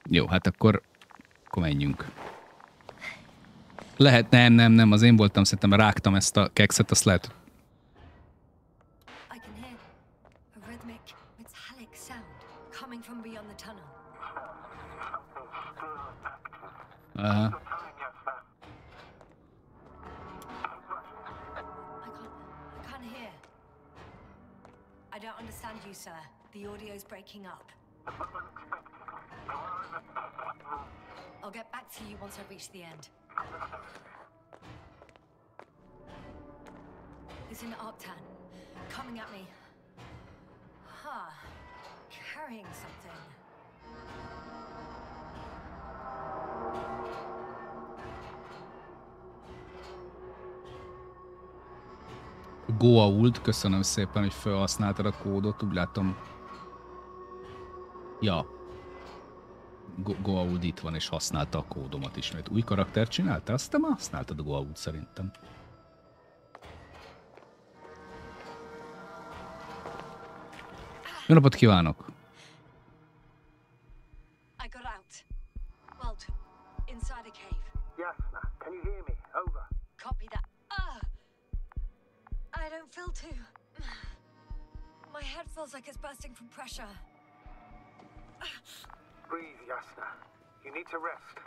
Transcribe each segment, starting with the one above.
Jó, hát akkor menjünk. Lehet, nem, az én voltam, szerintem rágtam ezt a kekszet, azt lehet. Aha. I don't understand you, sir. The audio's breaking up. I'll get back to you once I reach the end. It's an octan. Coming at me. Huh. Carrying something. Goa'uld, köszönöm szépen, hogy felhasználtad a kódot, úgy látom. Ja. Goa'uld itt van, és használta a kódomat ismét. Új karaktert csinálta? Azt te már használtad a Goa'uld szerintem. Jó napot kívánok! I got out. Well, inside a cave. Yes, can you hear me? Over. Copy that. I don't feel too. My head feels like it's bursting from pressure. Breathe, Yasna. You need to rest.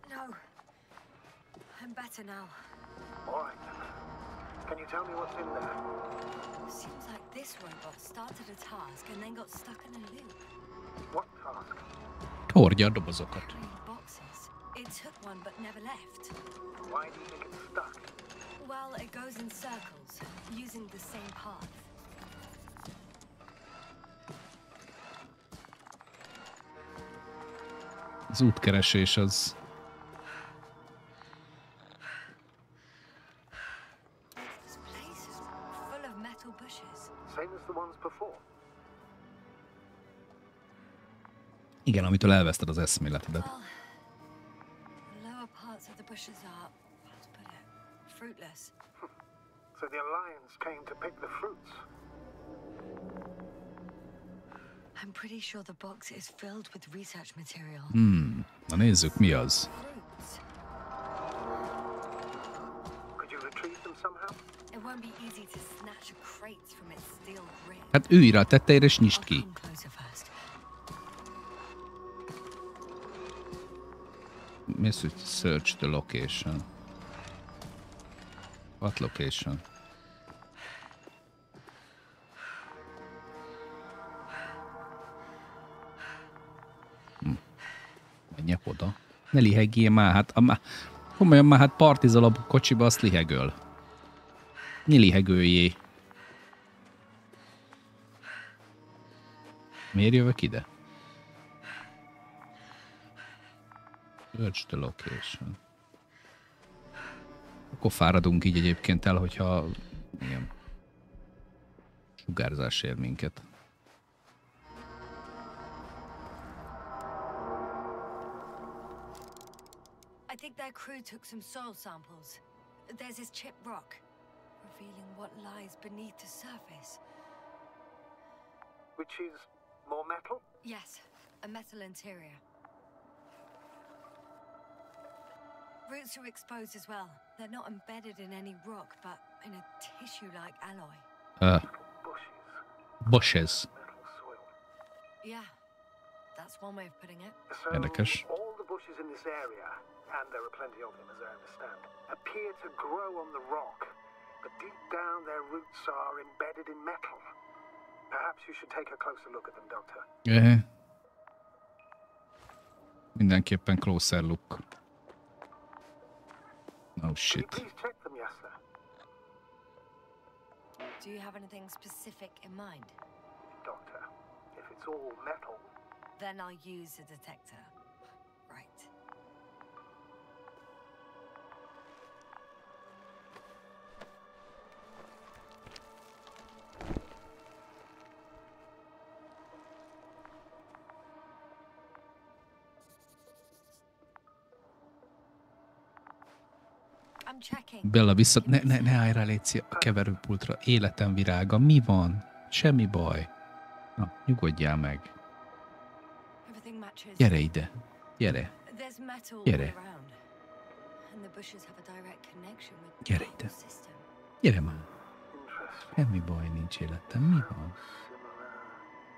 No. I'm better now. All right. Can you tell me what's in there? Seems like this robot started a task and then got stuck in a loop. What task? Hordja a dobozokat. Boxes. It took one but never left. Why do you think it's stuck? Well, it goes in circles, using the same path. Az útkeresés az... This place is full of metal bushes. Same as the ones before. Igen, amitől elveszted az eszméletedet. Well, the lower parts of the bushes are, let's put it, fruitless. So the Alliance came to pick the fruits. I'm pretty sure the box is filled with research material. Na nézzük, mi az. Fruits. Could you retrieve them somehow? It won't be easy to snatch a crate from its steel grip. Hát ülj rá a tetejére és nyisd I'll ki. come closer first. Mi az, hogy search the location? What location? Menjek oda. Ne lihegjél már, hát komolyan már, hát partizol a kocsiba, azt lihegöl. Ne lihegöljé. Miért jövök ide? Search the location. Akkor fáradunk így egyébként el, hogyha ilyen sugárzás ér minket. I think their crew took some soil samples. There's this chipped rock, revealing what lies beneath the surface. Which is more metal? Yes, a metal interior. Roots are exposed as well. They're not embedded in any rock, but in a tissue-like alloy. Bushes. Metal soil. Yeah, that's one way of putting it. So Érdekes. all the bushes in this area, and there are plenty of them as I understand, appear to grow on the rock, but deep down their roots are embedded in metal. Perhaps you should take a closer look at them, Doctor. Mindenképpen closer look. Oh Can you shit. please check them, Yasna? Do you have anything specific in mind? Doctor, if it's all metal, Then I'll use a detector. Right. I'm checking. Bella, vissza... Ne állj rá, légy a keverőpultra. Életem virága. Mi van? Semmi baj. Na, nyugodjál meg. Everything matches. Gyere ide. Gyere. There's metal all Gyere. around. And the bushes have a direct connection with the Gyere whole ide. system. Gyere már. Interesting. Semmi baj nincs életem. Mi van?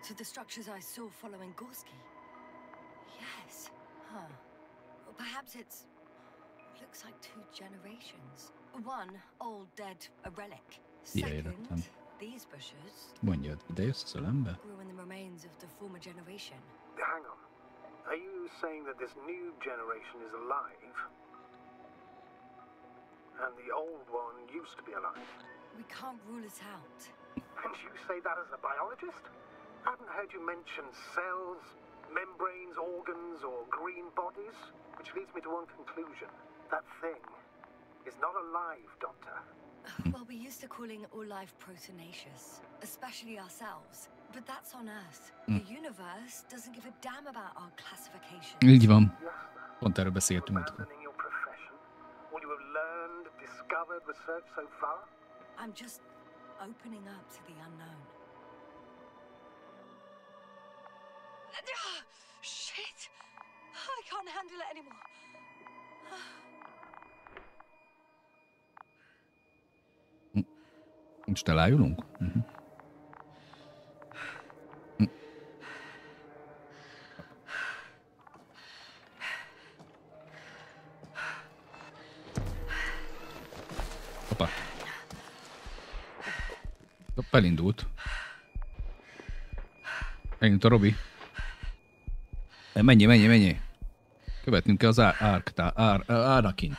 So the structures I saw following Gorski. Yes. Huh. Well, perhaps it's... looks like 2 generations. One, old, dead, a relic. Second, these bushes... Mondjad, ide jössz az ölembe? grew in the remains of the former generation. Hang on. Are you saying that this new generation is alive? And the old one used to be alive? We can't rule it out. And you say that as a biologist? I haven't heard you mention cells, membranes, organs, or green bodies, which leads me to one conclusion. That thing is not alive, Doctor. Well, we used to calling all life proteinaceous, especially ourselves. But that's on Earth. The universe doesn't give a damn about our classification. Így van. Yes, sir. Pont erről beszéltünk. Abandoning your profession? All you have learned, discovered, researched so far? I'm just opening up to the unknown. Shit! I can't handle it anymore. Most elájulunk? Hoppá. Hopp, elindult. Elindult a Robi. Menjél. Követnünk kell az árakint.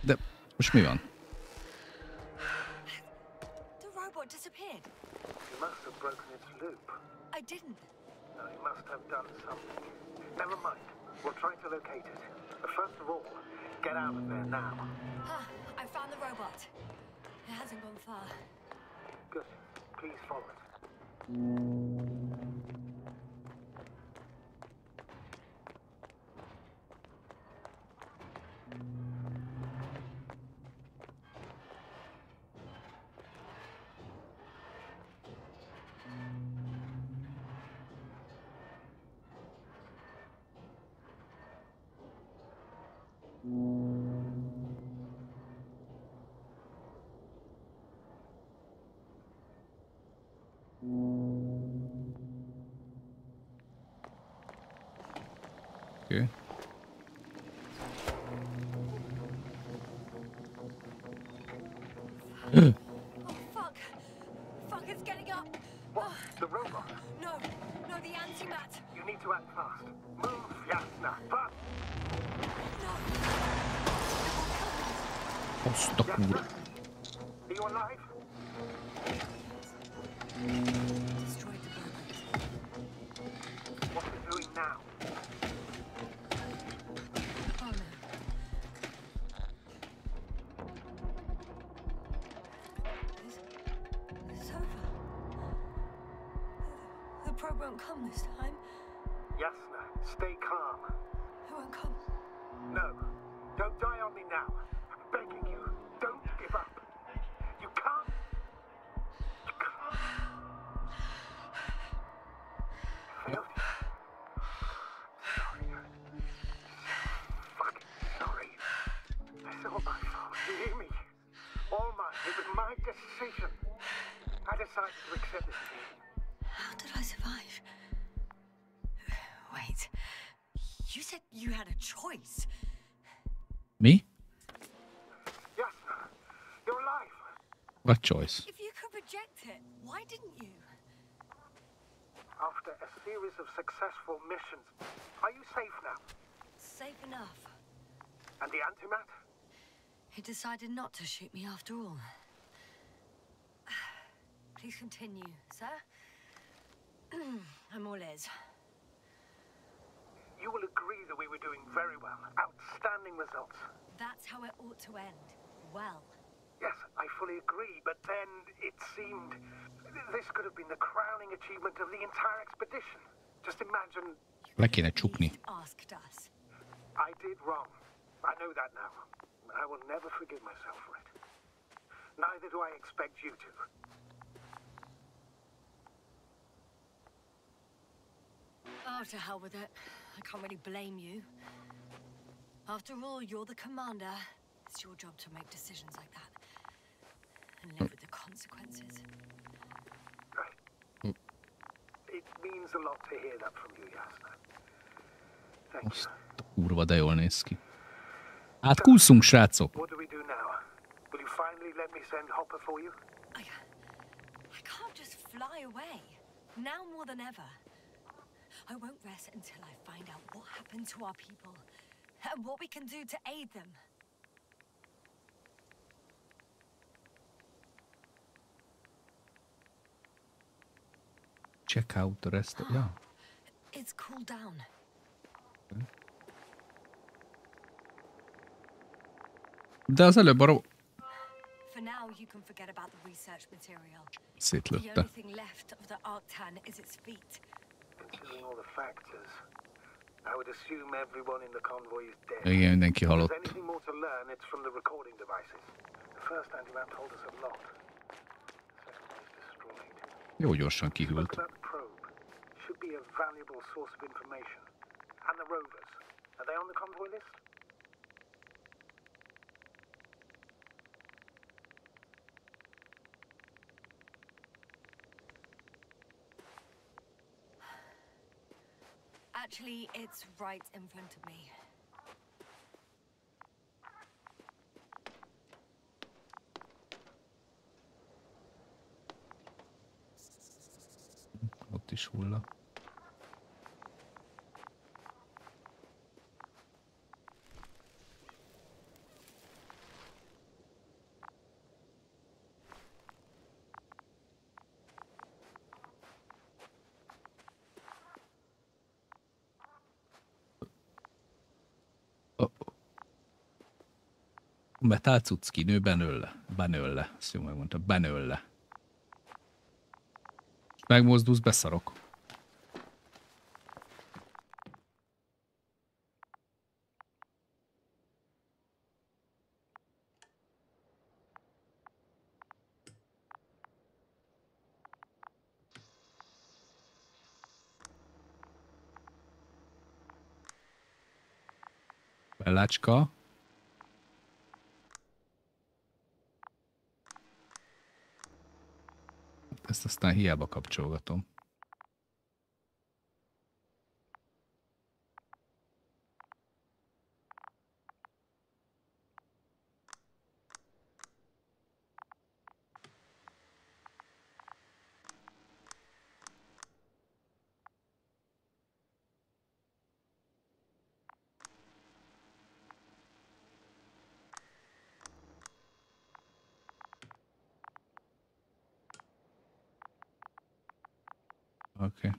De most mi van? The robot disappeared. You must have broken its loop. I didn't. No, you must have done something. Never mind. We'll try to locate it. But first of all, get out of there now. I found the robot. It hasn't gone far. Good. Please follow it. Okay. Oh, fuck. Fuck, it's getting up. What? The robot? No, the antimat. You need to act fast. Move, Jasna. Fast! Azt a kurva. Are you alive? Destroyed the robot. What are you doing now? Oh no. It's over. The probe won't come this time. Jasna, stay calm. It won't come. No, don't die on me now. I'm begging you, don't give up. You can't. You can't. Failed you. Sorry. Fucking sorry. It's all my fault. You hear me? All mine. It was my decision. I decided to accept this thing. How did I survive? Wait. You said you had a choice. Mi? Jasna, you're alive. What choice? If you could reject it, why didn't you? After a series of successful missions, are you safe now? Safe enough. And the antimat? He decided not to shoot me after all. Please continue, sir. I'm all ears. You will agree that we were doing very well. Outstanding results. That's how it ought to end. Well. Yes, I fully agree, but then it seemed this could have been the crowning achievement of the entire expedition. Just imagine... Le kéne csukni. Asked us. I did wrong. I know that now. I will never forgive myself for it. Neither do I expect you to. Oh, to hell with it. I can't really blame you. After all, you're the commander. It's your job to make decisions like that. And live with the consequences. Right. It means a lot to hear that from you, Jasna. Thank you. Kurva, de jól néz ki. Hát kúszunk, srácok! What do we do now? Will you finally let me send Hopper for you? I can't just fly away. Now more than ever. I won't rest until I find out what happened to our people and what we can do to aid them. Check out the rest of... Yeah. It's cooled down. De az előbb arra... For now, you can forget about the research material. The Szétlőtte. only thing left of the Arctan is its feet. Considering all the factors, I would assume everyone in the convoy is dead. Igen, mindenki If there's halott. anything more to learn, it's from the recording devices. The first anti-map told us a lot. The second one is destroyed. Jó gyorsan Spoke kihűlt. about the probe. Should be a valuable source of information. And the rovers. Are they on the convoy list? Actually, it's right in front of me. Ott is hulla. Metál cucki, nő benőle. Benőle. Azt jól megmondta. Benőle. Megmozdulsz, beszarok. Bellácska. Ezt aztán hiába kapcsolgatom. Oké.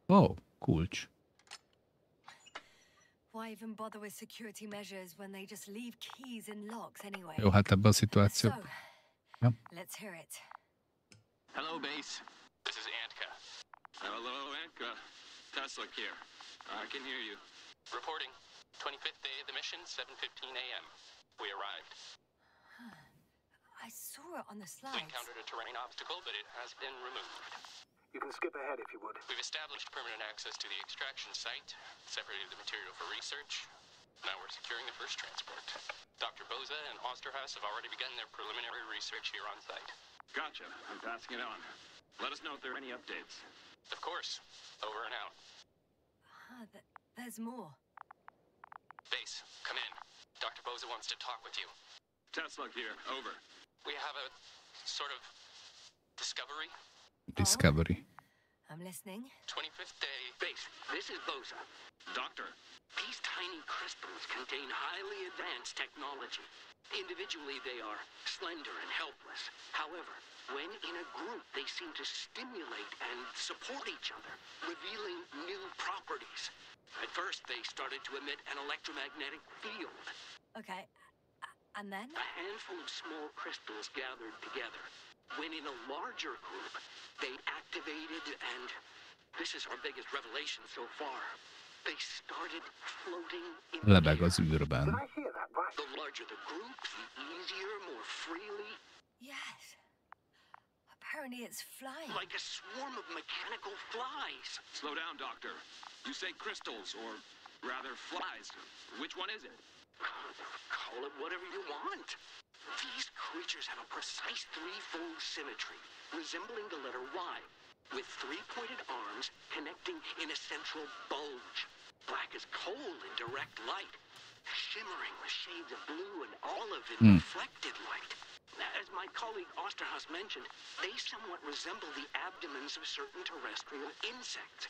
Oh, kulcs. Why even bother with security measures when they just leave keys in locks anyway? Jó, hát ebben a So, szituációban. Ja. let's hear it. Hello, base. This is Antka. Hello, Antka. Tetszik here. I can hear you. Reporting. 25th day of the mission, 7:15 a.m. We arrived. I saw it on the We slides. encountered a terrain obstacle, but it has been removed. You can skip ahead if you would. We've established permanent access to the extraction site, separated the material for research. Now we're securing the first transport. Dr. Boza and Osterhaus have already begun their preliminary research here on site. Gotcha. I'm passing it on. Let us know if there are any updates. Of course. Over and out. There's more. Base, come in. Dr. Boza wants to talk with you. Tetszik here. Over. We have a sort of discovery. Discovery. I'm listening. 25th day. Base, this is Boza. Doctor, these tiny crystals contain highly advanced technology. Individually, they are slender and helpless. However, when in a group, they seem to stimulate and support each other, revealing new properties. At first, they started to emit an electromagnetic field. Okay. And then? A handful of small crystals gathered together. When in a larger group, they activated and... This is our biggest revelation so far. They started floating in Lebeg az űrben. Did I hear that right? The larger the group, the easier, more freely. Yes. Apparently it's flying. Like a swarm of mechanical flies. Slow down, Doctor. You say crystals, or rather flies. Which one is it? Call it whatever you want. These creatures have a precise threefold symmetry, resembling the letter Y, with three-pointed arms connecting in a central bulge. Black as coal in direct light, shimmering with shades of blue and olive in reflected light. As my colleague Osterhaus mentioned, they somewhat resemble the abdomens of certain terrestrial insects.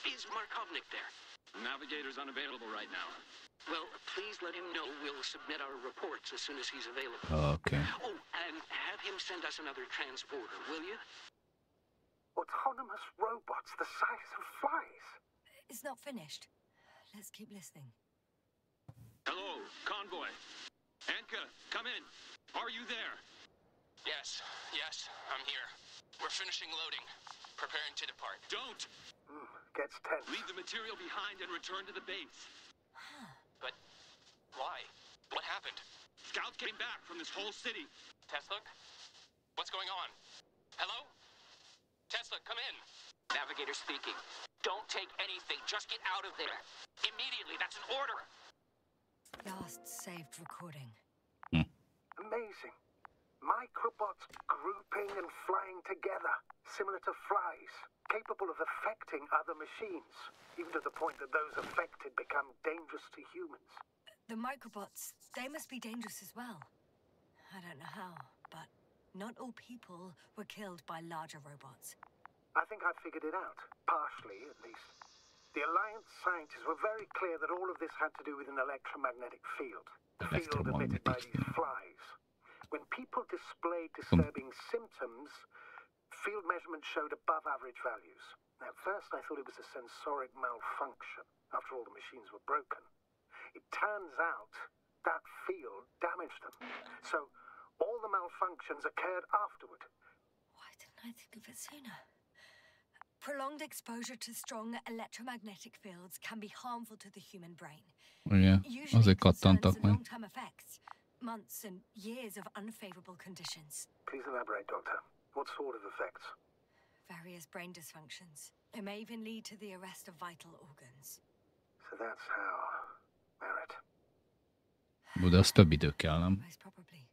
Is Markovnik there? Navigator's unavailable right now. Well, please let him know we'll submit our reports as soon as he's available. Okay. Oh, and have him send us another transporter, will you? Autonomous robots the size of flies. It's not finished. Let's keep listening. Hello, convoy. Anka, come in. Are you there? Yes, I'm here. We're finishing loading. Preparing to depart. Don't! Gets tense. Leave the material behind and return to the base. But why? What happened? Scouts came back from this whole city. Tesla? What's going on? Hello? Tesla, come in. Navigator speaking. Don't take anything. Just get out of there. Immediately. That's an order. Last saved recording. Amazing. Microbots grouping and flying together, similar to flies, capable of affecting other machines, even to the point that those affected become dangerous to humans. The microbots, they must be dangerous as well. I don't know how, but not all people were killed by larger robots. I think I figured it out, partially at least. The Alliance scientists were very clear that all of this had to do with an electromagnetic field. The field emitted by these flies. When people displayed disturbing symptoms, field measurements showed above average values. At first I thought it was a sensoric malfunction. After all, the machines were broken. It turns out that field damaged them. So all the malfunctions occurred afterward. Why didn't I think of it sooner? Prolonged exposure to strong electromagnetic fields can be harmful to the human brain. Ugye, azért kattantak meg. Long-term effects, months and years of unfavorable conditions. Please elaborate, Doctor. What sort of effects? Various brain dysfunctions. It may even lead to the arrest of vital organs. So that's how... Merit. De az több idő kell, nem? Most probably.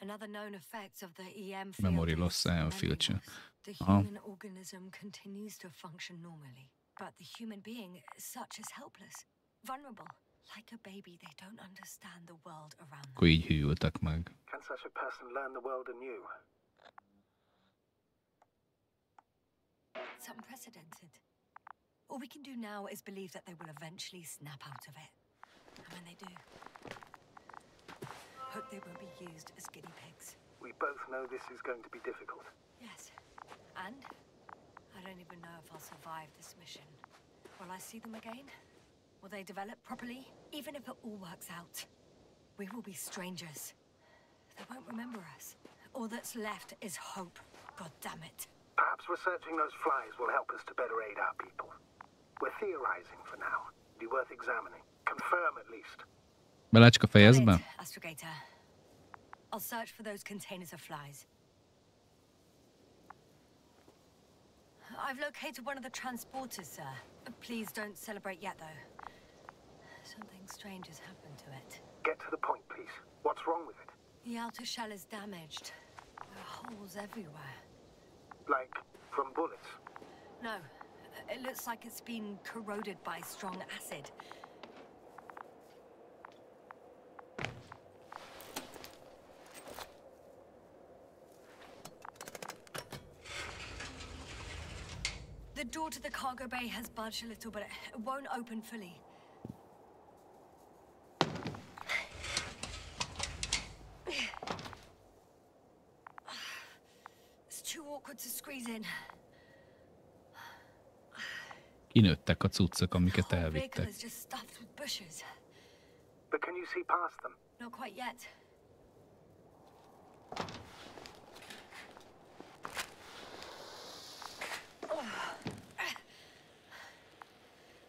Another known effect of the EM field Memory loss, is EM memory field. loss. The human organism continues to function normally, but the human being is such as helpless, vulnerable. Like a baby, they don't understand the world around them. Akkor így hűltek meg. Can such a person learn the world anew? It's unprecedented. All we can do now is believe that they will eventually snap out of it. And when they do, hope they won't be used as guinea pigs. We both know this is going to be difficult. Yes. And I don't even know if I'll survive this mission. Will I see them again? Will they develop properly? Even if it all works out, we will be strangers. They won't remember us. All that's left is hope. God damn it. Perhaps researching those flies will help us to better aid our people. We're theorizing for now. Be worth examining. Confirm at least. Belácska fejezd be? Astrogator. I'll search for those containers of flies. I've located one of the transporters, sir. Please don't celebrate yet, though. Something strange has happened to it. Get to the point, please. What's wrong with it? The outer shell is damaged. There are holes everywhere. Like from bullets? No. It looks like it's been corroded by strong acid. The door to the cargo bay has budged a little, but it won't open fully. It's too awkward to squeeze in. Kinőttek a cuccok, amiket The whole vehicle elvittek. is just stuffed with bushes. But can you see past them? Not quite yet.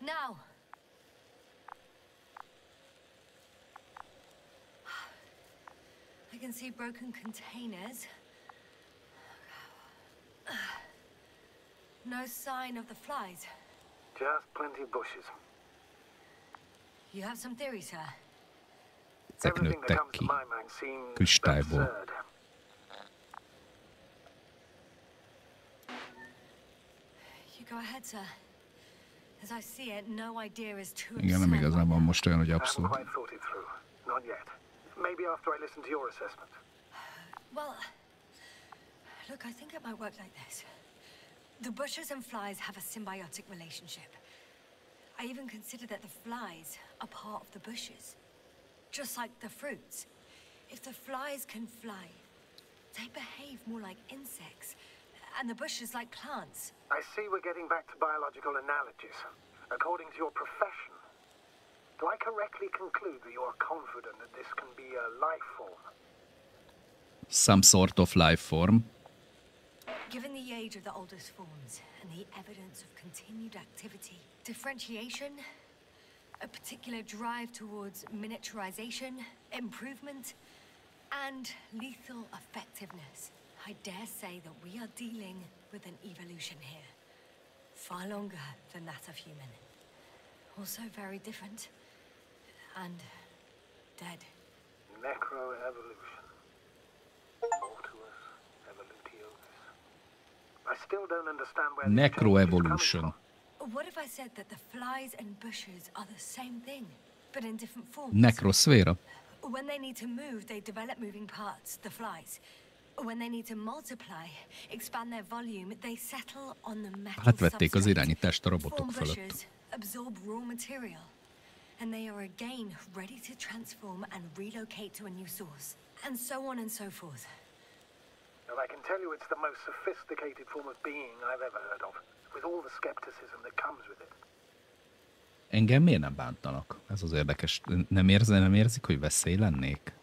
Now. I can see broken containers, No sign of the flies. Just plenty of bushes. You have some theory, sir? Ezek Everything that nőttek comes to ki my mind seems kristályból. absurd. You go ahead, sir. As I see it, no idea is too Igen, nem absurd. igazán van most olyan, hogy I haven't abszurd. quite thought it through. Not yet. Maybe after I listen to your assessment. Well, look, I think it might work like this. The bushes and flies have a symbiotic relationship. I even consider that the flies are part of the bushes. Just like the fruits. If the flies can fly, they behave more like insects, and the bushes like plants. I see we're getting back to biological analogies. According to your profession, do I correctly conclude that you are confident that this can be a life form? Some sort of life form. Given the age of the oldest forms and the evidence of continued activity, differentiation, a particular drive towards miniaturization, improvement, and lethal effectiveness, I dare say that we are dealing with an evolution here. Far longer than that of human. Also very different. And dead. Necroevolution. Mortuus evolutionis. I still don't understand where this change is coming Necroevolution. from. What if I said that the flies and bushes are the same thing, but in different forms? Nekroszféra? When they need to move, they develop moving parts, the flies. When they need to multiply, expand their volume, they settle on the metal Átvették az substrate. irányítást a robotok Form fölött. bushes, absorb raw material, and they are again ready to transform and relocate to a new source, and so on and so forth. And I can tell you it's the most sophisticated form of being I've ever heard of, with all the skepticism that comes with it. Engem miért nem bántanak? Ez az érdekes. Nem érzik, hogy veszély lennék?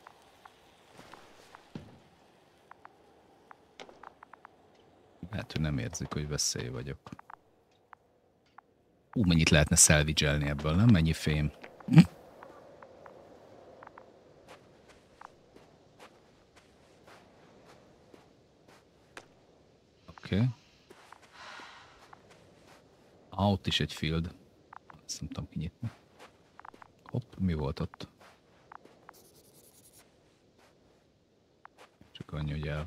Lehet, hogy nem érzik, hogy veszély vagyok. Mennyit lehetne salvage-elni ebből, nem? Mennyi fém? Oké. Ott is egy field. Ezt nem tudom kinyitni. Hopp, mi volt ott? Csak annyi, hogy el...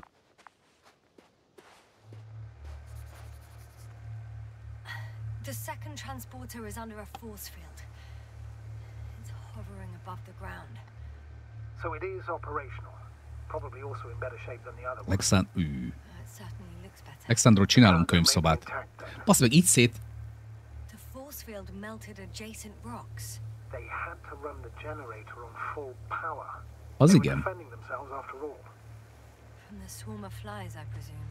The second transporter is under a force field. It's hovering above the ground. So it is operational. Probably also in better shape than the other one. It certainly looks better. Alexandról csinálunk könyvszobát. Basz meg, így szét... The force field melted adjacent rocks. They had to run the generator on full power. Az They were igen. defending themselves after all. From the swarm of flies, I presume.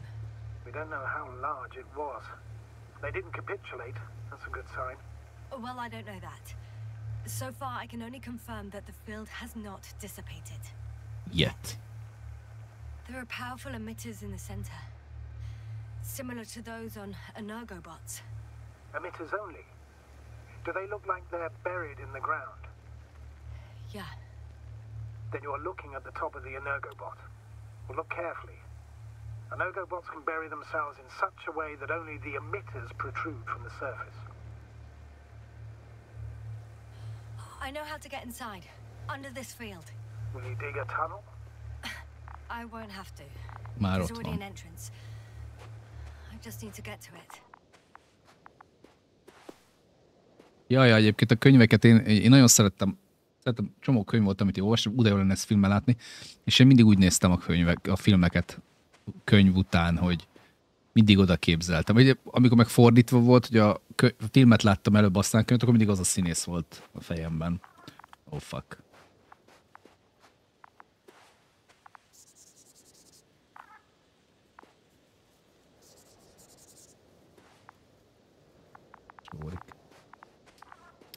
We don't know how large it was. They didn't capitulate. That's a good sign. Well, I don't know that. So far, I can only confirm that the field has not dissipated. Yet. There are powerful emitters in the center, similar to those on energobots. Emitters only? Do they look like they're buried in the ground? Yeah. Then you're looking at the top of the energobot. Well, look carefully. Energobots can bury themselves in such a way that only the emitters protrude from the surface. I know how to get inside, under this field. Will you dig a tunnel? I won't have to. Már There's ott already an van. entrance. I just need to get to it. Jaj, egyébként a könyveket én nagyon szerettem. Csomó könyv volt, amit én olvastam, de jó lenne ezt filmmel látni, és én mindig úgy néztem a filmeket könyv után, hogy mindig oda képzeltem. Amikor meg fordítva volt, hogy a filmet láttam előbb, aztán könyvet, akkor mindig az a színész volt a fejemben. Oh fuck.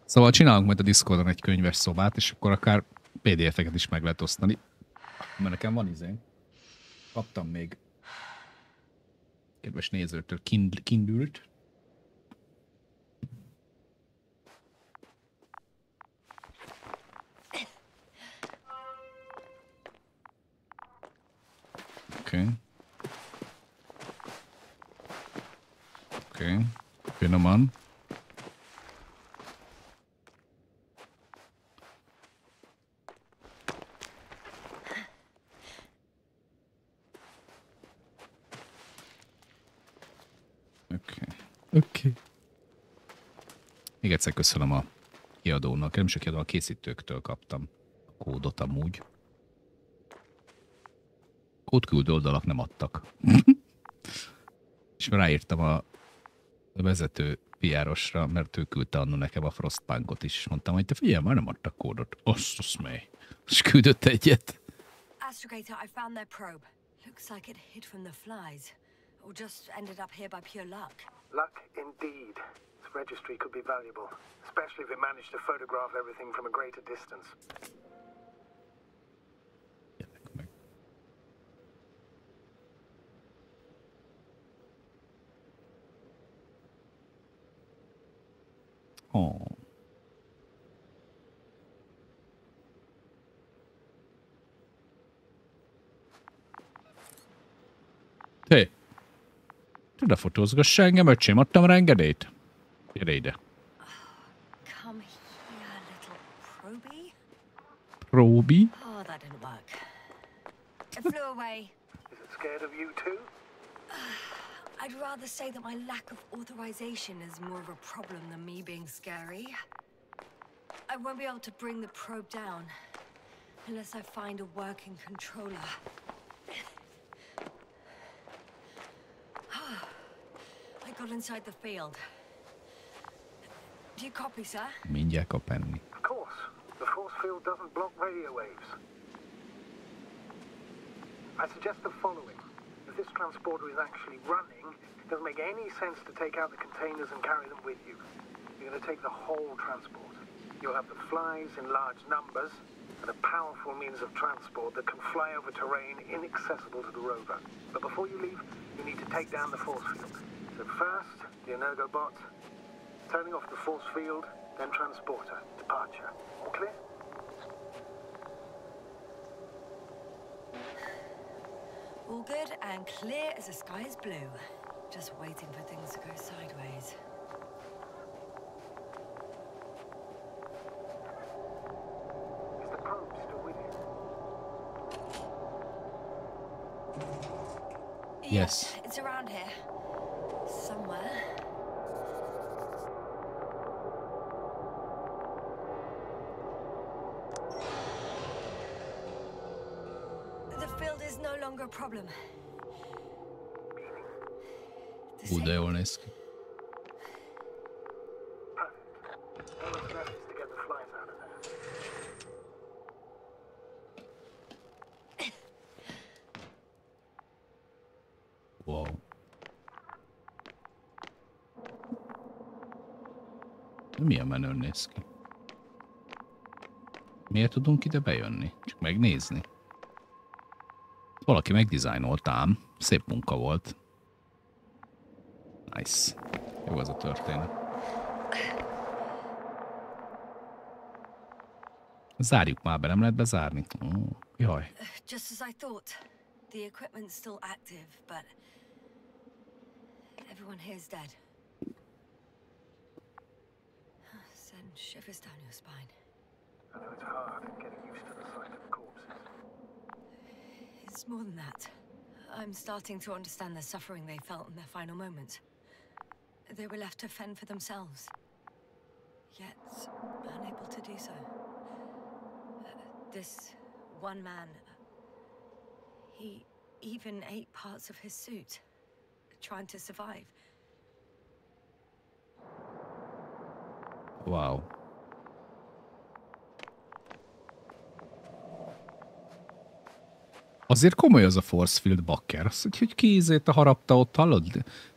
Szóval csinálunk majd a Discordon egy könyves szobát, és akkor akár PDF-eket is meg lehet osztani. Mert nekem van izén. Kaptam még kedves nézőtől Kindle-t. Oké. Oké. Finoman. Oké. Még egyszer köszönöm a kiadónak, nem csak kiadó, a készítőktől kaptam a kódot amúgy. Kódküldő oldalak nem adtak. És ráírtam a vezető PR-osra, mert ő küldte anno nekem a Frostpunkot is. Mondtam, hogy te figyelj, már nem adtak kódot. Azt mely. És küldött egyet. Astrogator, I found their probe. Looks like it hid from the flies. Or just ended up here by pure luck. Luck indeed. Its registry could be valuable, especially if it managed to photograph everything from a greater distance. Oh. Hé! Ide fotózgassa engem, öcsém, adtam rá engedélyt. Gyere ide. Come here, little probie. Próbi? Oh, that didn't work. It flew away. Is it scared of you too? I'd rather say that my lack of authorization is more of a problem than me being scary. I won't be able to bring the probe down unless I find a working controller. I got inside the field. Do you copy, sir? Mindjárt kap enni. Of course. The force field doesn't block radio waves. I suggest the following. If this transporter is actually running, it doesn't make any sense to take out the containers and carry them with you. You're going to take the whole transport. You'll have the flies in large numbers and a powerful means of transport that can fly over terrain inaccessible to the rover. But before you leave, you need to take down the force field. So first, the Energobot, turning off the force field, then transporter, departure. All clear? All good and clear as the sky is blue. Just waiting for things to go sideways. Is the probe still with you? Yes. It's around here. Somewhere. The field is no longer a problem. De jól néz ki. Perfect. All that's left is to get the flies out of there. Wow. Milyen menőn néz ki. Miért tudunk ide bejönni? Csak megnézni. Valaki megdizájnolt ám. Szép munka volt. Nice. Jó az a történet. Zárjuk már be, nem lehet bezárni? Oh, jaj. Just as I thought. The equipment's still active, but everyone here is dead. Send shivers down your spine. I know it's hard getting used to the sight of corpses. It's more than that. I'm starting to understand the suffering they felt in their final moments. They were left to fend for themselves, yet unable to do so. This one man, he even ate parts of his suit, trying to survive. Wow. Azért komoly az a force field, bakker. Az, hogy kézét a harapta ott, hallod?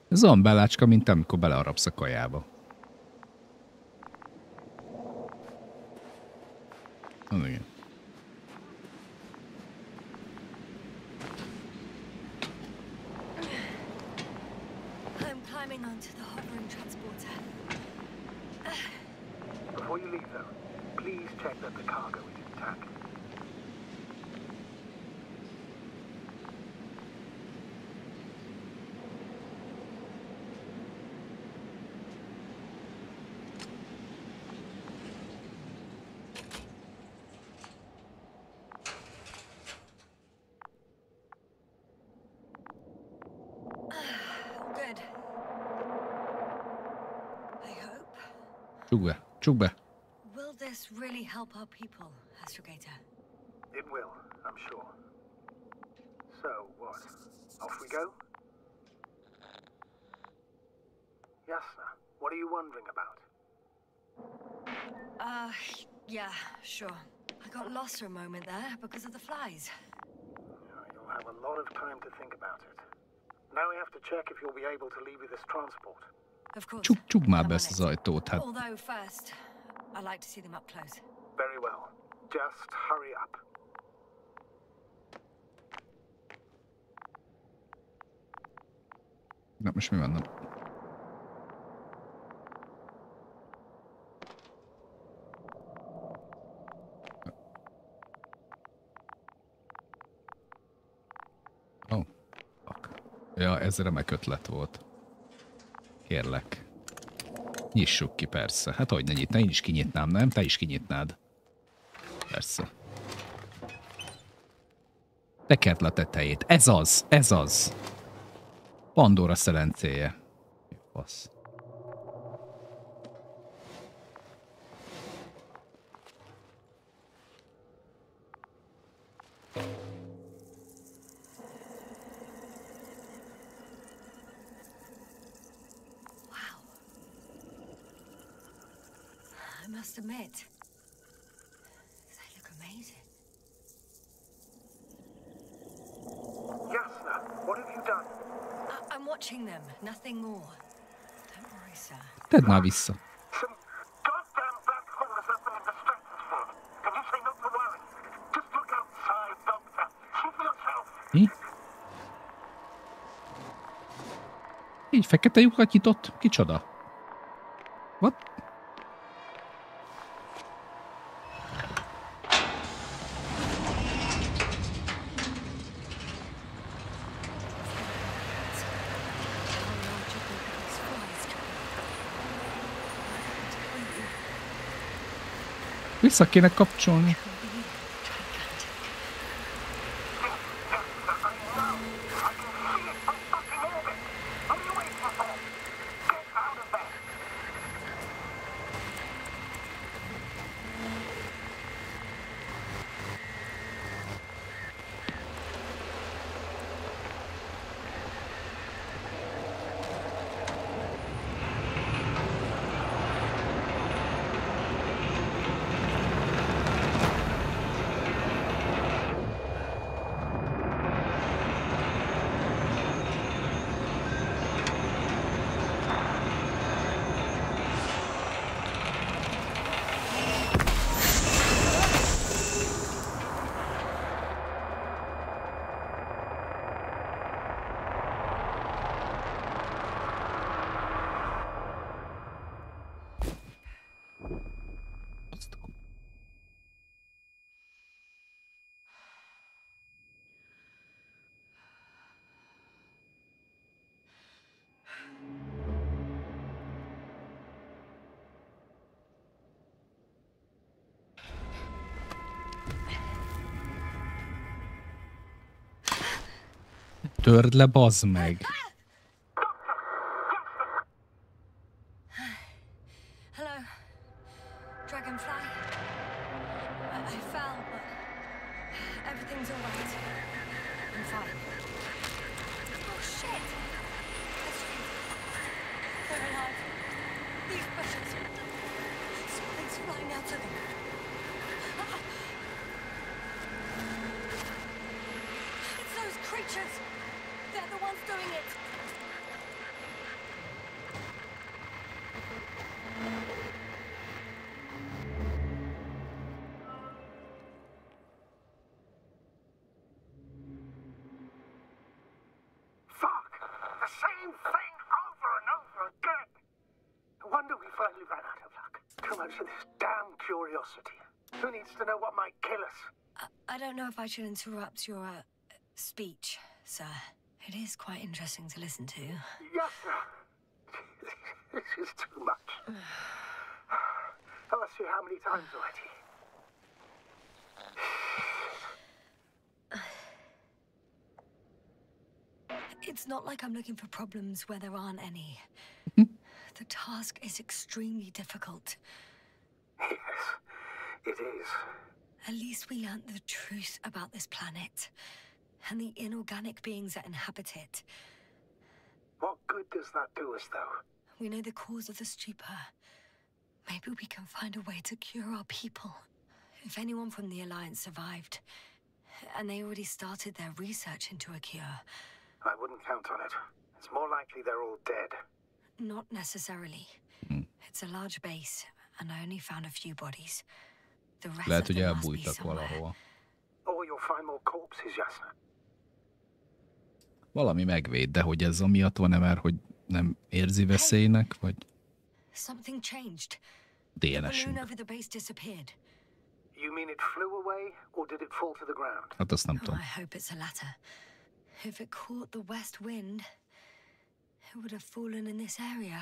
Ez olyan belácska, mint amikor beleharapsz a kajába. Az igen. I'm climbing onto the hovering transporter. Before you leave, though, please check that the cargo is intact. Csukd be. Will this really help our people, Astrogator? It will, I'm sure. So, what? Off we go? Yes, sir. What are you wondering about? Yeah, sure. I got lost for a moment there because of the flies. You'll have a lot of time to think about it. Now we have to check if you'll be able to leave with this transport. Of course. Csukd már I'm be on ezt it. az ajtót, hát. Although first, I'd like to see them up close. Very well. Just hurry up. Na, most mi van? Nem? Oh, fuck. Ja, ez remek ötlet volt. Kérlek. Nyissuk ki, persze. Hát hogy ne nyitná, én is kinyitnám, nem? Te is kinyitnád. Persze. Tekerd le a tetejét. Ez az, ez az. Pandora szelencéje. Fasz. I must admit, they look amazing. Yes, sir. What have you done? I'm watching them, nothing more. Don't worry, sir. Tedd már vissza. Some goddamn black hole has opened in the stratosphere. And you say not to worry. Just look outside, Doctor. See for yourself. Mi? Így fekete lyukat nyitott? Kicsoda? What? Vissza kéne kapcsolni. Törd le, bazd meg! Hello, Dragonfly. I fell, but everything's all right. I'm fine. Oh shit! They're alive. These bushes. Something's flying out of them. It's those creatures. They're the ones doing it. Fuck! The same thing over and over again! No wonder we finally ran out of luck. Too much of this damn curiosity. Who needs to know what might kill us? I don't know if I should interrupt your speech, sir. It is quite interesting to listen to. Yes, sir. This is too much. I've asked you how many times already. It's not like I'm looking for problems where there aren't any. The task is extremely difficult. Yes, it is. At least we learnt the truth about this planet and the inorganic beings that inhabit it. What good does that do us, though? We know the cause of the stupor. Maybe we can find a way to cure our people. If anyone from the Alliance survived, and they already started their research into a cure. I wouldn't count on it. It's more likely they're all dead. Not necessarily. It's a large base, and I only found a few bodies. The rest Lehet, of hogy them must be elbújtak somewhere. valahova. Or you'll find more corpses, Jasna. Valami megvéd, de hogy ez amiatt van-e, mert hogy nem érzi veszélynek, vagy Something changed. The balloon DNS-ünk. over the base disappeared. You mean it flew away, or did it fall to the ground? Hát azt nem Oh, tudom. I hope it's the latter. If it caught the west wind, it would have fallen in this area.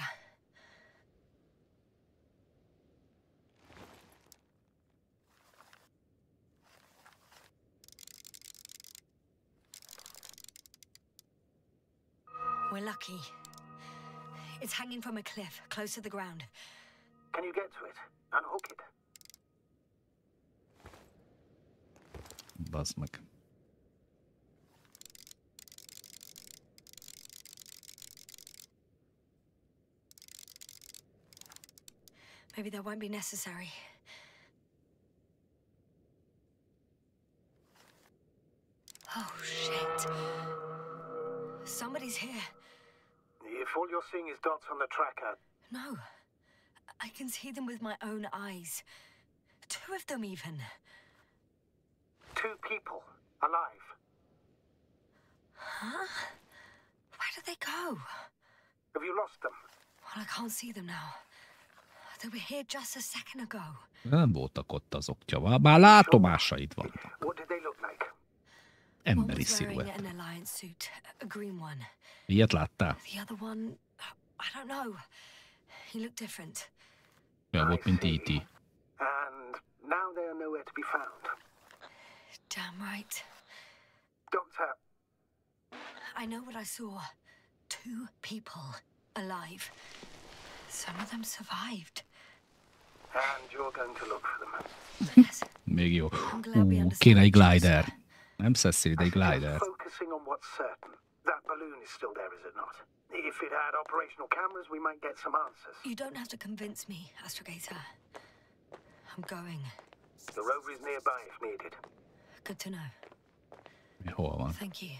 We're lucky. It's hanging from a cliff, close to the ground. Can you get to it? Unhook it? Bazd meg. Maybe that won't be necessary. Oh, shit. Somebody's here. If all you're seeing is dots on the tracker, No. I can see them with my own eyes. 2 of them, even. 2 people, alive. Huh? Where did they go? Have you lost them? Well, I can't see them now. They were here just a second ago. Nem voltak ott azok, Csaba. Bár látomásaid vannak. What did they look like? One Emberi was wearing sziluett. an alliance suit, a green one. Ilyet láttál? The other one, I don't know. He looked different. Olyan volt, mint I E.T. see. And now they are nowhere to be found. Damn right. Doctor, I know what I saw. 2 people alive. Some of them survived. and you're going to look for them. Yes. Még jó. I'm glad we understand Kéne egy each other, glider. sir. Nem szeszéd, egy glider. Just focusing on what's certain. That balloon is still there, is it not? If it had operational cameras, we might get some answers. You don't have to convince me, Astrogator. I'm going. The rover is nearby if needed. Good to know. Hol van? Thank you.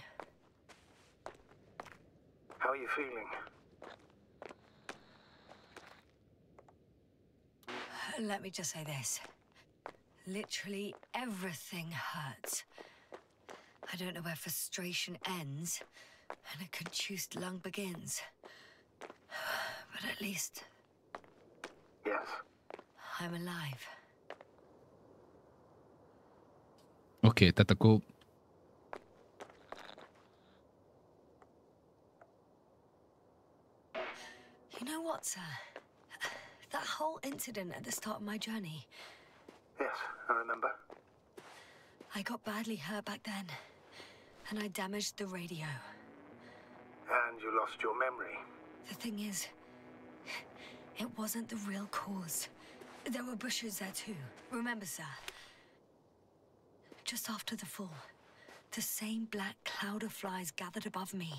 How are you feeling? Let me just say this. Literally everything hurts. I don't know where frustration ends and a contused lung begins. But at least Yes. I'm alive. Oké, tehát akkor... You know what, sir? That whole incident at the start of my journey, Yes, I remember. I got badly hurt back then, and I damaged the radio. And you lost your memory. The thing is, it wasn't the real cause. There were bushes there too. Remember, sir? Just after the fall, the same black cloud of flies gathered above me.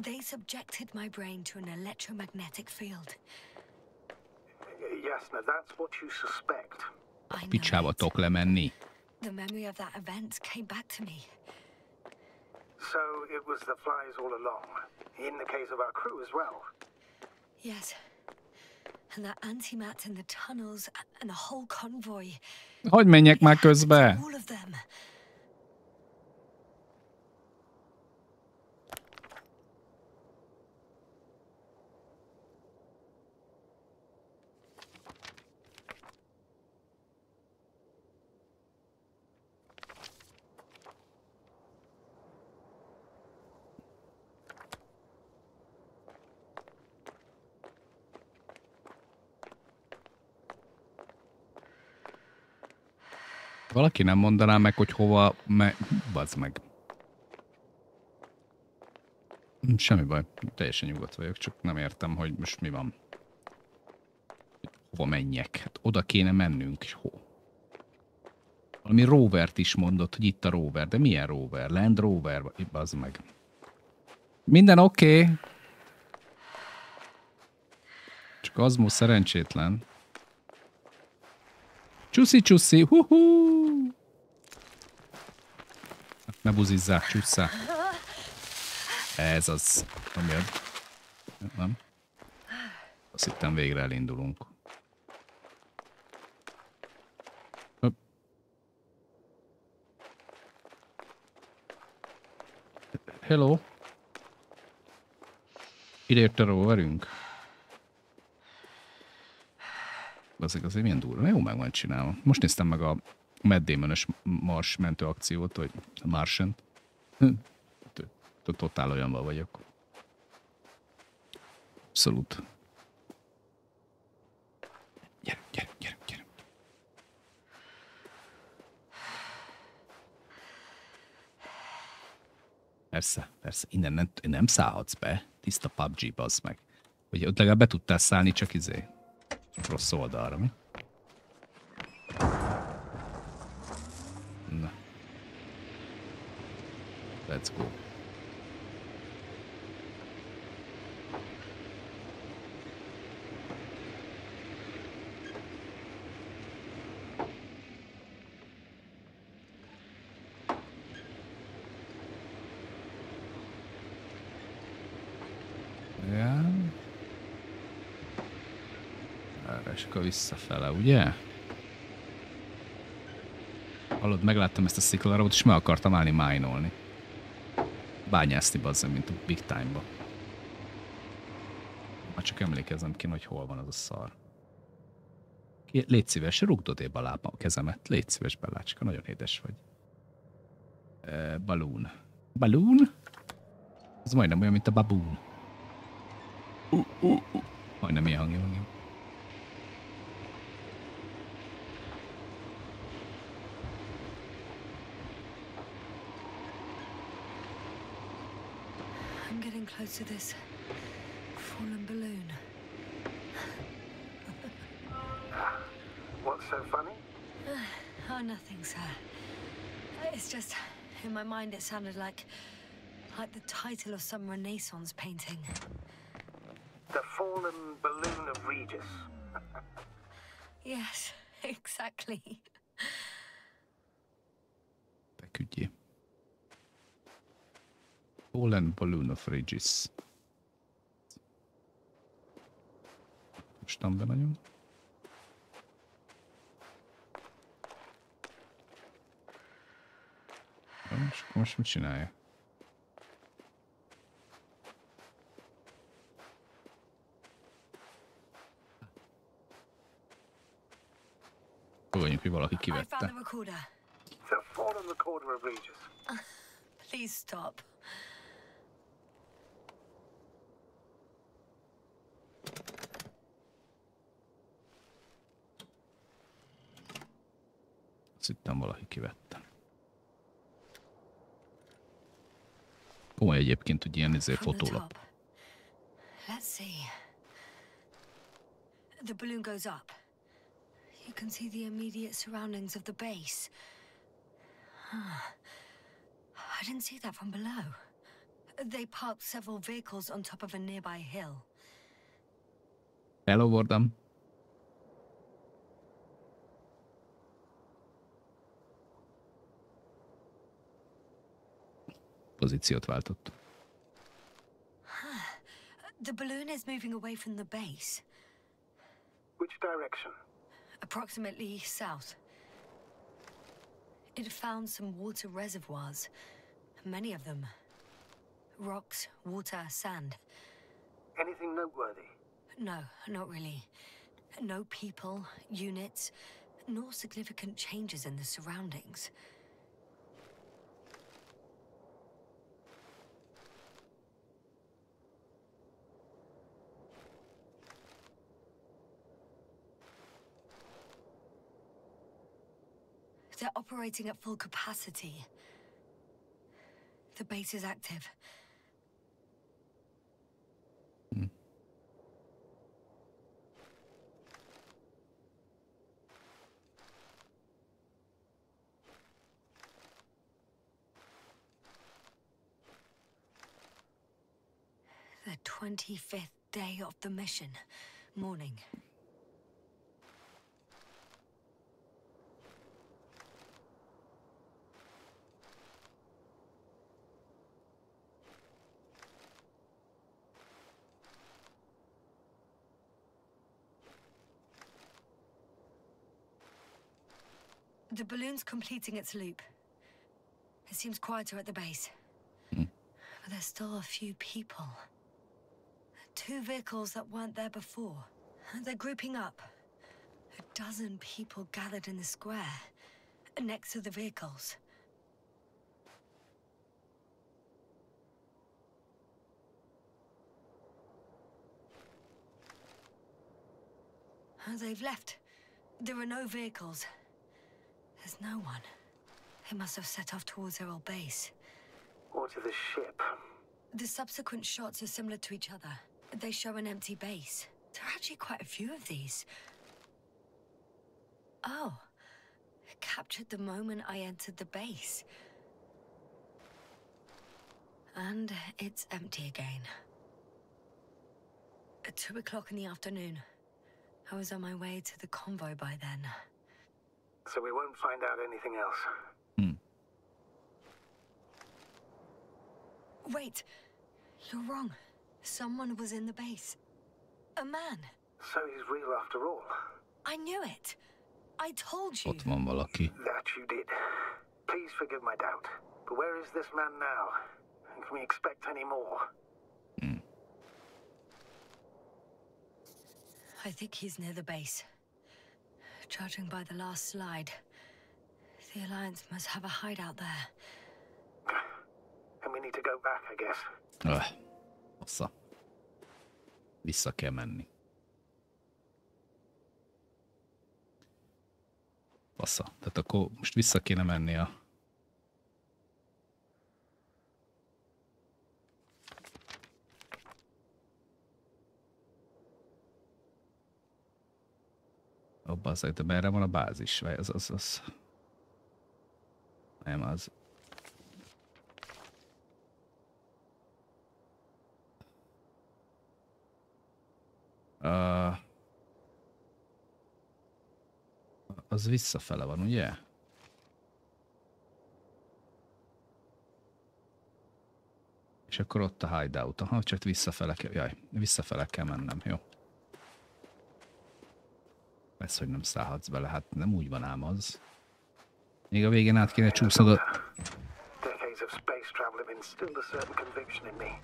They subjected my brain to an electromagnetic field. Yes, now that's what you suspect. I know Picsába it. tudok lemenni. The memory of that event came back to me. So it was the flies all along. In the case of our crew as well. Yes. And that antimat in the tunnels and the whole convoy. Hogy menjek már közbe? All of them. Valaki nem mondaná meg, hogy hova Bazd meg. Semmi baj, teljesen nyugodt vagyok, csak nem értem, hogy most mi van. Hova menjek? Hát oda kéne mennünk, és hol? Valami rovert is mondott, hogy itt a rover. De milyen rover? Land Rover? Bazd meg. Minden oké. Csak az most szerencsétlen. Csuszi, huhú! Ne buzizzál, csusszál. Ez az. Nem? Azt hittem végre elindulunk. Hopp. Hello. Ide jött a roverünk. Azért milyen durva. Jó meg van csinálva. Most néztem meg a Matt Damon-ös Mars mentő akciót, vagy a Martian-t. Totál olyanban vagyok. Abszolút. Gyere. Persze. Innen nem szállhatsz be. Tiszta PUBG, bazd meg. Hogy ott legalább be tudtál szállni, csak rossz oldalra, mi? Na. Let's go. Ja. És akkor visszafele, ugye? Hallod, megláttam ezt a sziklarót, és meg akartam állni májnolni. Bányászni bazzem, mint a Big Time-ba. Már csak emlékezem kéne, hogy hol van az a szar. Légy szíves, rúgd odébb a lábam, a kezemet. Légy szíves, Bellácska, nagyon édes vagy. Balloon. Balloon? Ez majdnem olyan, mint a baboon. Majdnem ilyen hangja van. I'm getting close to this fallen balloon. What's so funny? Oh, nothing, sir. It's just, in my mind it sounded like the title of some Renaissance painting. The fallen balloon of Regis. Yes, exactly. Feküdjé. Fallen Balloon of Regis. Mostan be nagyon. És akkor most mit csinálja? Fogadjunk, hogy valaki I found kivette. the recorder. The fallen recorder of Regis. Please stop. Azt hittem valaki kivette. Komoly egyébként, hogy ilyen From the fotólap. top. Let's see. The balloon goes up. You can see the immediate surroundings of the base. I didn't see that from below. They parked several vehicles on top of a nearby hill. Hello, Bordam. Pozíciót váltott. The balloon is moving away from the base, Which direction? approximately south. It found some water reservoirs, many of them. Rocks, water, sand. Anything noteworthy? No, not really. No people, units, nor significant changes in the surroundings. They're operating at full capacity. The base is active. The 25th day of the mission. Morning. The balloon's completing its loop. It seems quieter at the base. But there's still a few people. 2 vehicles that weren't there before. They're grouping up. A dozen people gathered in the square, next to the vehicles. They've left. There are no vehicles. There's no one. They must have set off towards their old base. Or to the ship. The subsequent shots are similar to each other. They show an empty base. There are actually quite a few of these. Oh. It captured the moment I entered the base. And it's empty again. At 2 o'clock in the afternoon. I was on my way to the convoy by then. So we won't find out anything else. Wait. You're wrong. Someone was in the base. A man. So he's real after all. I knew it. I told you. Ott van valaki. That you did. Please forgive my doubt. But where is this man now? And can we expect any more? I think he's near the base. Judging by the last slide, the Alliance must have a hideout there. And we need to go back, I guess. Bassza. Vissza kell menni. Bassza. Tehát akkor most vissza kéne menni a... Bazzeg, de merre van a bázis? Vagy az... Nem az. Az visszafele van, ugye? És akkor ott a hideout. Aha, csak visszafele kell... Jaj, visszafele kell mennem, jó. Persze, hogy nem szállhatsz bele, hát nem úgy van ám az. Még a végén át kéne csúsznod a... Decades of space travel have instilled a certain conviction in me.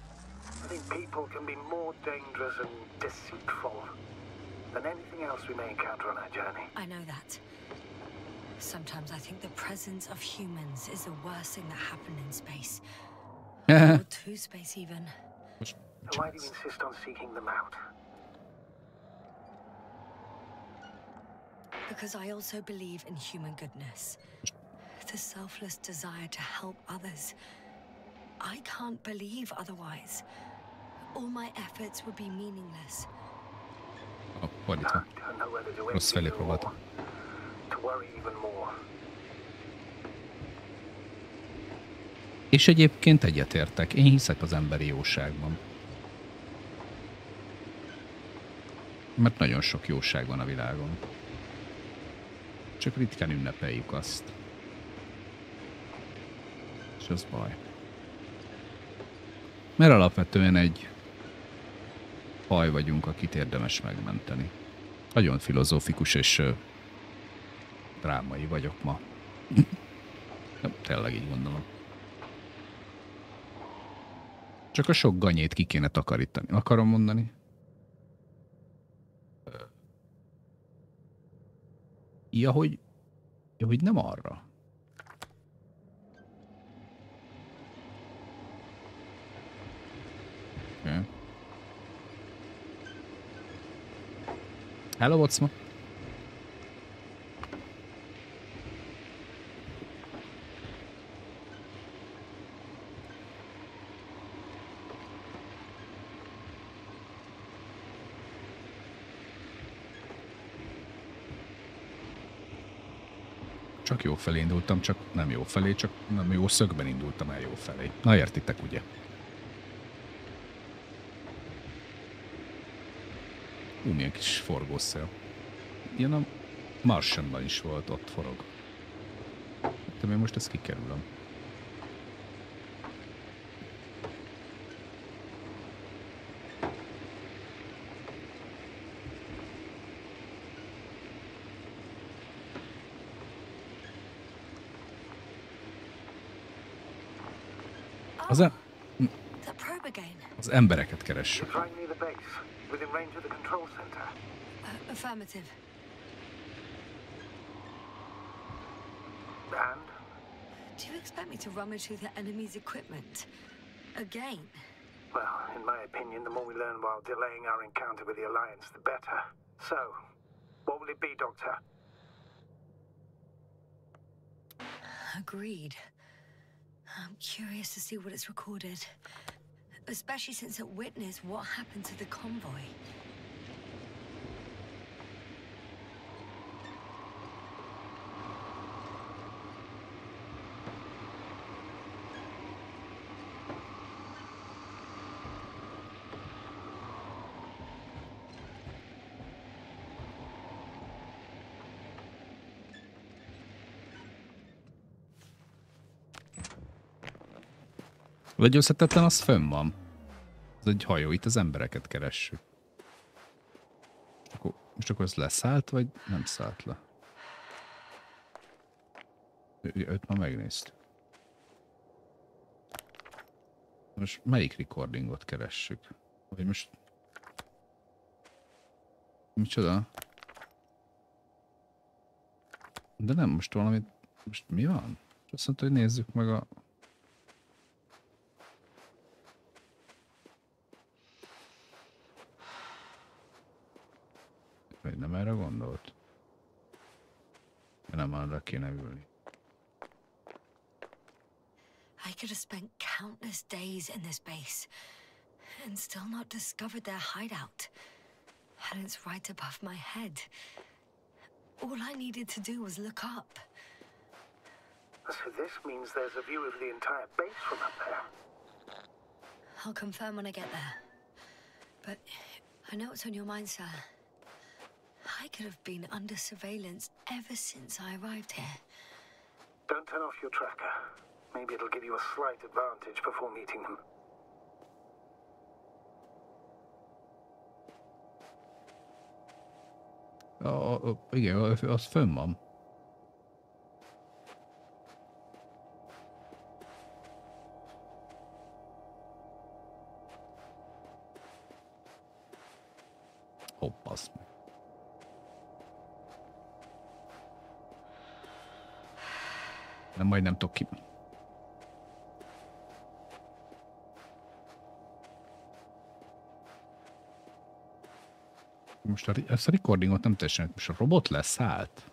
I think people can be more dangerous and deceitful than anything else we may encounter on our journey. I know that. Sometimes I think the presence of humans is the worst thing that happened in space. Or to space even. Why do you insist on seeking them out? Because I also believe in human goodness. The selfless desire to help others. I can't believe otherwise. All my efforts would be meaningless. Fordítva. Rossz felé próbáltam. És egyébként egyetértek. Én hiszek az emberi jóságban. Mert nagyon sok jóság van a világon. Csak ritkán ünnepeljük azt. És az baj. Mert alapvetően egy faj vagyunk, akit érdemes megmenteni. Nagyon filozófikus és drámai vagyok ma. Tényleg így gondolom. Csak a sok ganyét ki kéne takarítani. Akarom mondani? Ja, hogy nem arra. Okay. Hello, Ocma. Csak jó felé indultam, csak nem jó felé, csak nem jó szögben indultam el jó felé. Na értitek, ugye? Milyen kis forgószél. Ilyen a Martianban is volt, ott forog. Hát én most ezt kikerülöm. Az embereket keressük. It's right near the base, within range of the control center. Affirmative. And? Do you expect me to rummage through the enemy's equipment? Again? Well, in my opinion, the more we learn while delaying our encounter with the Alliance, the better. So, what will it be, Doctor? Agreed. I'm curious to see what it's recorded. Especially since it witnessed what happened to the convoy. Vagy összetetten az fönn van. Ez egy hajó, itt az embereket keressük. Most akkor ez leszállt, vagy nem szállt le? Őt már megnéztük. Most melyik recordingot keressük? Vagy most... Micsoda? De nem, most valamit... Most mi van? Azt mondta, hogy nézzük meg a... Vagy nem erre gondolt? Nem arra kéne ülni. I could have spent countless days in this base and still not discovered their hideout. And it's right above my head. All I needed to do was look up. So this means there's a view of the entire base from up there. I'll confirm when I get there. But I know what's on your mind, sir. I could have been under surveillance ever since I arrived here. Don't turn off your tracker. Maybe it'll give you a slight advantage before meeting them. Igen, az fönn van. Hoppasz meg. Nem, majd nem tudok ki. Most ezt a recordingot nem teljesen, most a robot leszállt.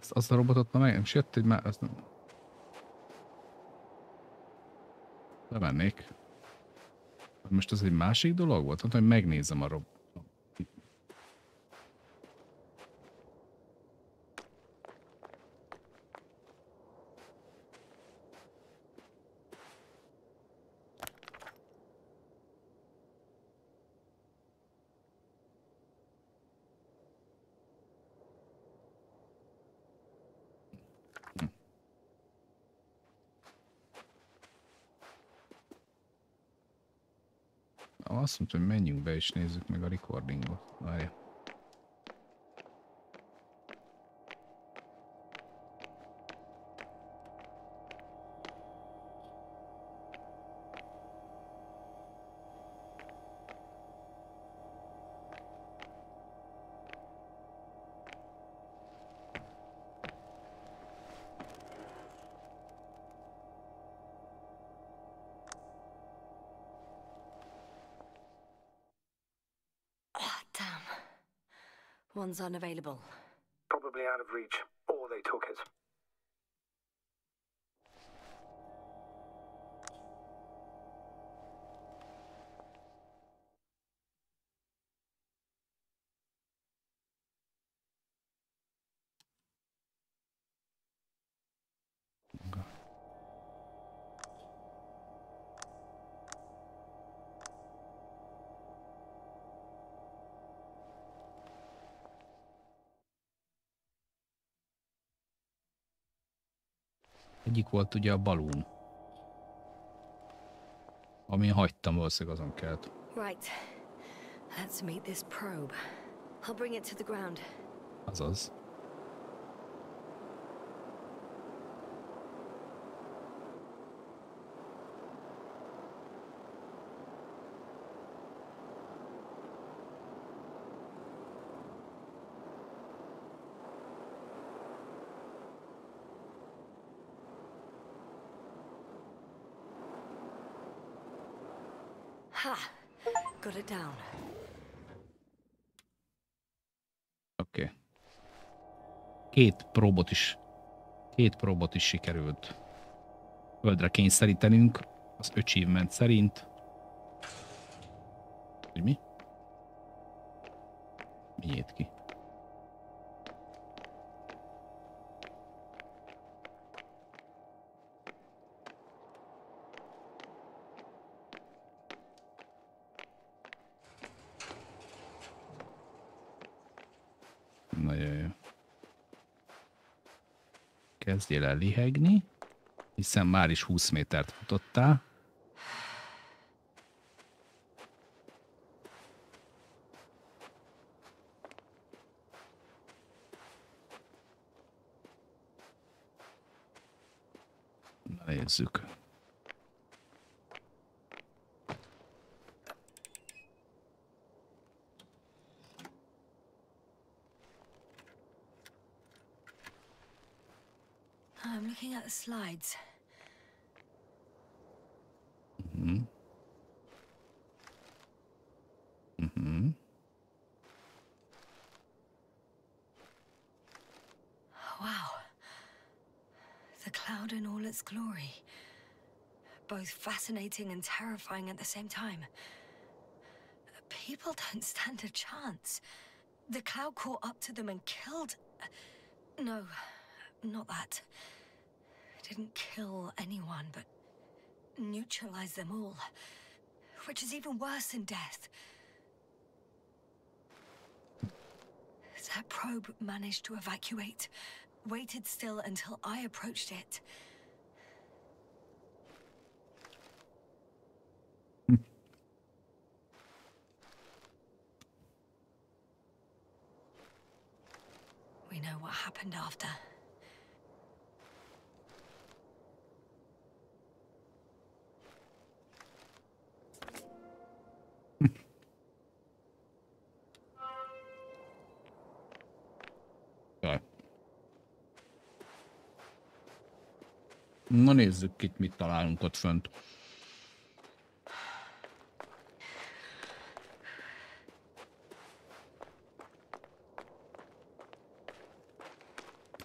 Azt a robotot már meg nem jött, hogy már azt nem... Lemennék. Most ez egy másik dolog volt? Mondtam, hogy megnézem a robotot. Azt mondta, hogy menjünk be és nézzük meg a recordingot. Várja. One's unavailable. Probably out of reach, or they took it. Egyik volt ugye a balún. Amin hagytam, valószínűleg azon kellett. Right. Let's meet this probe. I'll bring it to the ground. Azaz. Ha! Got it down. Oké. Két próbot is sikerült földre kényszerítenünk az achievement szerint. Hogy mi? Mi nyílt ki? Nagyon jó. Kezdjél el lihegni, hiszen már is 20 métert futottál. Na, nézzük. I'm looking at the slides. Wow. The cloud in all its glory. Both fascinating and terrifying at the same time. People don't stand a chance. The cloud caught up to them and killed... No, not that. It didn't kill anyone, but neutralized them all. Which is even worse than death. That probe managed to evacuate. Waited still until I approached it. We know what happened after. Jaj. Na nézzük itt, mit találunk ott fönt.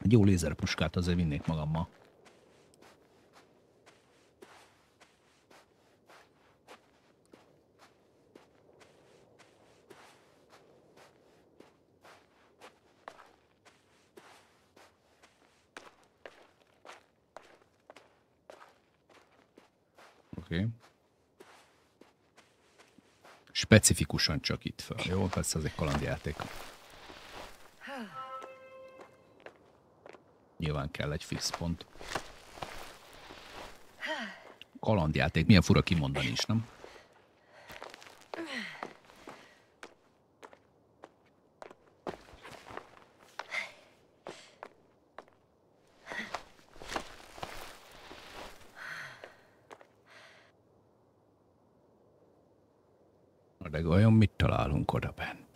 Egy jó lézerpuskát azért vinnék magammal. Oké. Specifikusan csak itt fel. Jó, persze ez egy kalandjáték. Nyilván kell egy fix pont. Kalandjáték, milyen fura kimondani is, nem? De olyan mit találunk oda bent?